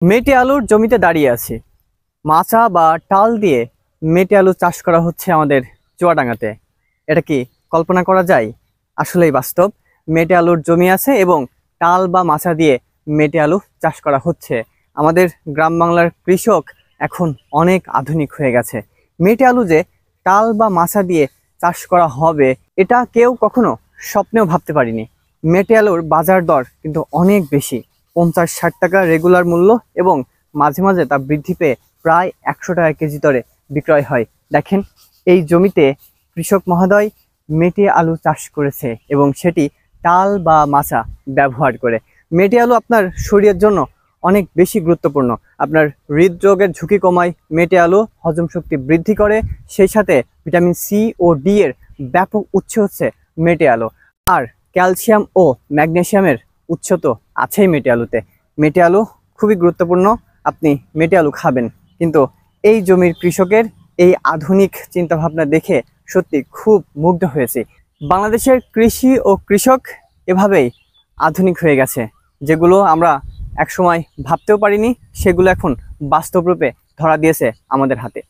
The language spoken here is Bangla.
মেটে আলুর জমিতে দাঁড়িয়ে আছি। মাচা বা টাল দিয়ে মেটে আলু চাষ করা হচ্ছে আমাদের চুয়াডাঙ্গাতে। এটা কি কল্পনা করা যায়? আসলেই বাস্তব। মেটে আলুর জমি আছে এবং টাল বা মাচা দিয়ে মেটে আলু চাষ করা হচ্ছে। আমাদের গ্রাম বাংলার কৃষক এখন অনেক আধুনিক হয়ে গেছে। মেটে আলু যে টাল বা মাচা দিয়ে চাষ করা হবে, এটা কেউ কখনো স্বপ্নেও ভাবতে পারিনি। মেটে আলুর বাজার দর কিন্তু অনেক বেশি, 50-60 টাকা রেগুলার মূল্য, এবং মাঝে মাঝে তা বৃদ্ধি পেয়ে প্রায় 100 টাকা কেজি দরে বিক্রয় হয়। দেখেন, এই জমিতে কৃষক মহোদয় মেটে আলু চাষ করেছে এবং সেটি টাল বা মাচা ব্যবহার করে। মেটে আলু আপনার শরীরের জন্য অনেক বেশি গুরুত্বপূর্ণ। আপনার হৃদরোগের ঝুঁকি কমায় মেটে আলু, হজম শক্তি বৃদ্ধি করে, সেই সাথে ভিটামিন সি ও ডি এর ব্যাপক উৎস হচ্ছে মেটে আলু। আর ক্যালসিয়াম ও ম্যাগনেসিয়ামের উৎস তো আছেই মেটে আলুতে। মেটে আলু খুবই গুরুত্বপূর্ণ, আপনি মেটে আলু খাবেন। কিন্তু এই জমির কৃষকের এই আধুনিক চিন্তাভাবনা দেখে সত্যি খুব মুগ্ধ হয়েছি। বাংলাদেশের কৃষি ও কৃষক এভাবেই আধুনিক হয়ে গেছে। যেগুলো আমরা একসময় ভাবতেও পারিনি, সেগুলো এখন বাস্তব রূপে ধরা দিয়েছে আমাদের হাতে।